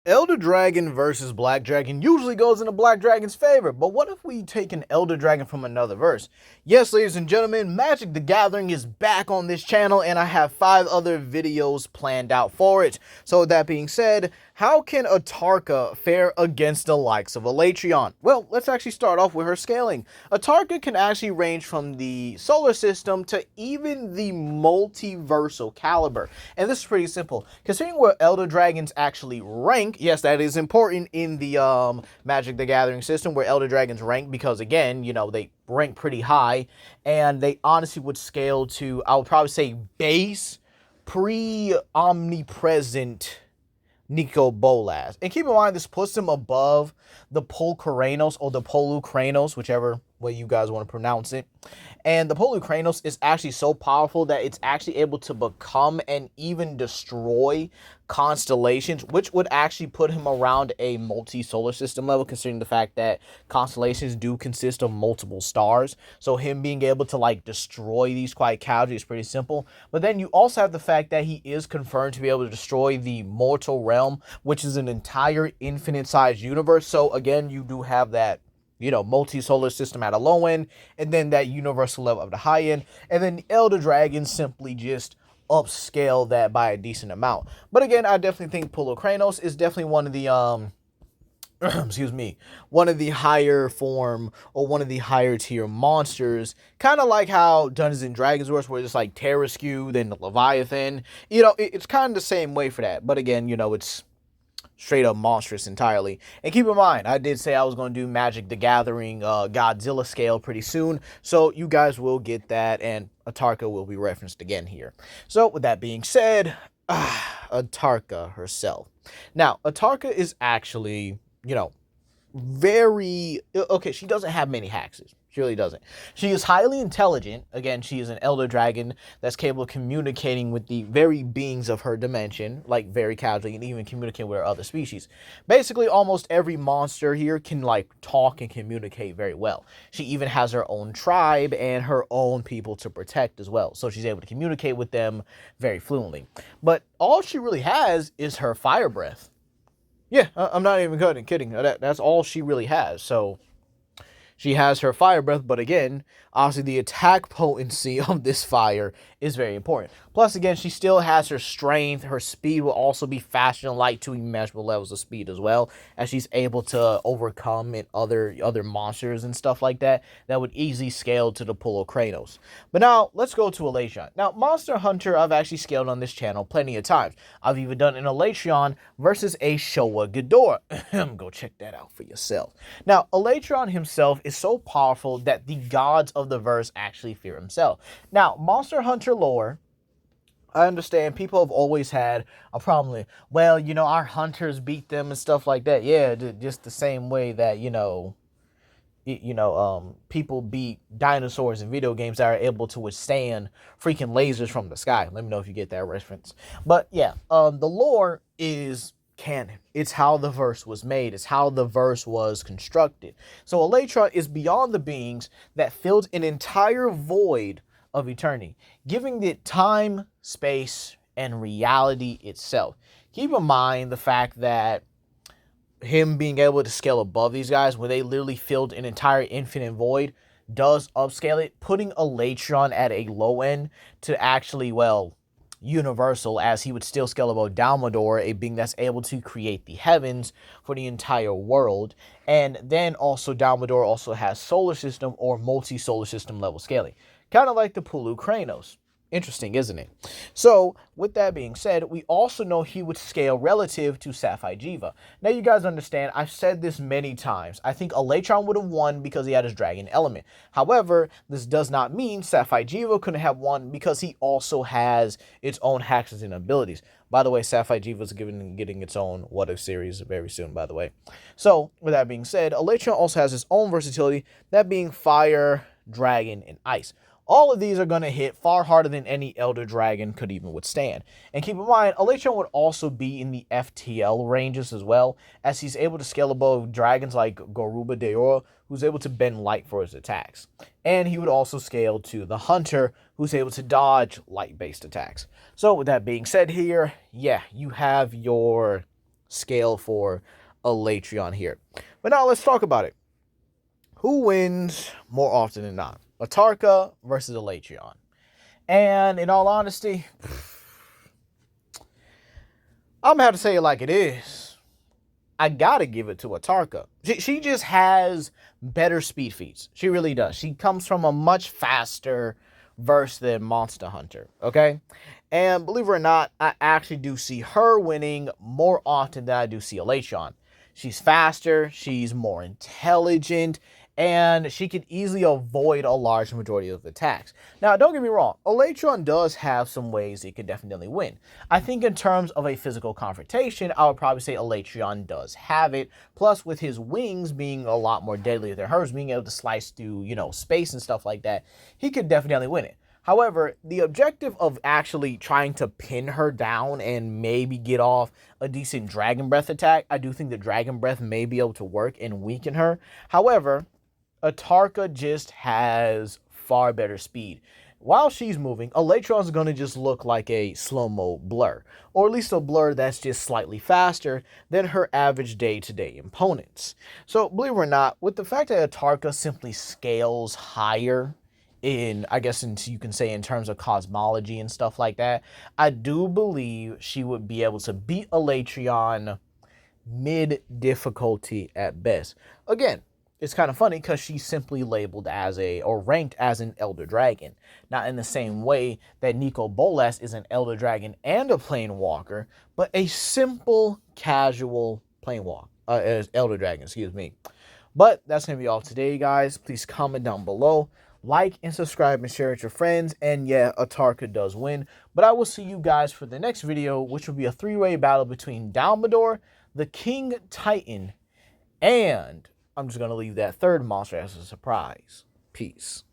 Elder Dragon versus Black Dragon usually goes in the Black Dragon's favor, but what if we take an Elder Dragon from another verse? Yes, ladies and gentlemen, Magic the Gathering is back on this channel, and I have 5 other videos planned out for it. So with that being said, how can Atarka fare against the likes of Alatreon? Well, let's actually start off with her scaling. Atarka can actually range from the solar system to even the multiversal caliber, and this is pretty simple. Considering where Elder Dragons actually rank, yes, that is important in the Magic the Gathering system where Elder Dragons rank, because again, you know, they rank pretty high, and they honestly would scale to, I would probably say, base pre-omnipresent Nico Bolas. And keep in mind, this puts him above the Polcranos or the Polucranos, whichever way you guys want to pronounce it. And the Polucranos is actually so powerful that it's actually able to become and even destroy constellations, which would actually put him around a multi-solar system level, considering the fact that constellations do consist of multiple stars. So him being able to like destroy these quite casually is pretty simple. But then you also have the fact that he is confirmed to be able to destroy the mortal realm, which is an entire infinite sized universe. So again, you do have that, you know, multi-solar system at a low end, and then that universal level of the high end, and then the Elder Dragon simply just upscale that by a decent amount. But again, I definitely think Polucranos is definitely one of the excuse me, one of the higher form or one of the higher tier monsters, kind of like how Dungeons and Dragons works, where it's like Terraskew, then the Leviathan. You know, it's kind of the same way for that. But again, you know, it's straight up monstrous entirely. And keep in mind, I did say I was going to do Magic the Gathering Godzilla scale pretty soon, so you guys will get that, and Atarka will be referenced again here. So with that being said, Atarka herself. Now, Atarka is actually, you know, very okay. She doesn't have many hexes. She really doesn't. She is highly intelligent. Again, she is an Elder Dragon that's capable of communicating with the very beings of her dimension, like very casually, and even communicate with her other species. Basically, almost every monster here can like talk and communicate very well. She even has her own tribe and her own people to protect as well. So she's able to communicate with them very fluently. But all she really has is her fire breath. Yeah, I'm not even kidding. That's all she really has. So she has her fire breath, but again, obviously the attack potency of this fire is very important. Plus, again, she still has her strength. Her speed will also be faster than light to immeasurable levels of speed as well, as she's able to overcome in other monsters and stuff like that would easily scale to the Polucranos. But now, let's go to Alatreon. Now, Monster Hunter, I've actually scaled on this channel plenty of times. I've even done an Alatreon versus a Showa Ghidorah. Go check that out for yourself. Now, Alatreon himself is so powerful that the gods of the verse actually fear himself. Now, Monster Hunter lore, I understand people have always had a problem with, well, you know, our hunters beat them and stuff like that. Yeah, just the same way that, people beat dinosaurs in video games that are able to withstand freaking lasers from the sky. Let me know if you get that reference. But yeah, the lore is canon. It's how the verse was made. It's how the verse was constructed. So Alatreon is beyond the beings that filled an entire void of eternity, giving it time, space, and reality itself. Keep in mind the fact that him being able to scale above these guys, where they literally filled an entire infinite void, does upscale it, putting Alatreon at a low end to actually, well, universal, as he would still scale above Dalmador, a being that's able to create the heavens for the entire world. And then also Dalmador also has solar system or multi-solar system level scaling, kind of like the Polucranos. Interesting, isn't it? So, with that being said, we also know he would scale relative to Safi'jiiva. Now, you guys understand, I've said this many times. I think Alatreon would have won because he had his dragon element. However, this does not mean Safi'jiiva couldn't have won, because he also has its own hexes and abilities. By the way, Safi'jiiva is getting its own What If series very soon, by the way. So, with that being said, Alatreon also has his own versatility, that being fire, dragon, and ice. All of these are going to hit far harder than any Elder Dragon could even withstand. And keep in mind, Alatreon would also be in the FTL ranges as well, as he's able to scale above dragons like Garuba Deora, who's able to bend light for his attacks. And he would also scale to the Hunter, who's able to dodge light-based attacks. So with that being said here, yeah, you have your scale for Alatreon here. But now let's talk about it. Who wins more often than not? Atarka versus Alatreon. And in all honesty, I'm going to have to say it like it is. I got to give it to Atarka. She just has better speed feats. She really does. She comes from a much faster verse than Monster Hunter, okay? And believe it or not, I actually do see her winning more often than I do see Alatreon. She's faster, she's more intelligent, and she can easily avoid a large majority of attacks. Now, don't get me wrong, Alatreon does have some ways it could definitely win. I think in terms of a physical confrontation, I would probably say Alatreon does have it. Plus, with his wings being a lot more deadly than hers, being able to slice through, space and stuff like that, he could definitely win it. However, the objective of actually trying to pin her down and maybe get off a decent Dragon Breath attack, I do think the Dragon Breath may be able to work and weaken her. However, Atarka just has far better speed. While she's moving, Alatreon's going to just look like a slow-mo blur, or at least a blur that's just slightly faster than her average day-to-day opponents. So, believe it or not, with the fact that Atarka simply scales higher you can say in terms of cosmology and stuff like that, I do believe she would be able to beat Alatreon mid-difficulty at best. Again, it's kind of funny because she's simply labeled as or ranked as an Elder Dragon. Not in the same way that Nicol Bolas is an Elder Dragon and a Planewalker, but a simple, casual Elder Dragon, excuse me. But that's going to be all today, guys. Please comment down below. Like and subscribe and share with your friends. And yeah, Atarka does win. But I will see you guys for the next video, which will be a three-way battle between Dalmador, the King Titan, and I'm just going to leave that third monster as a surprise. Peace.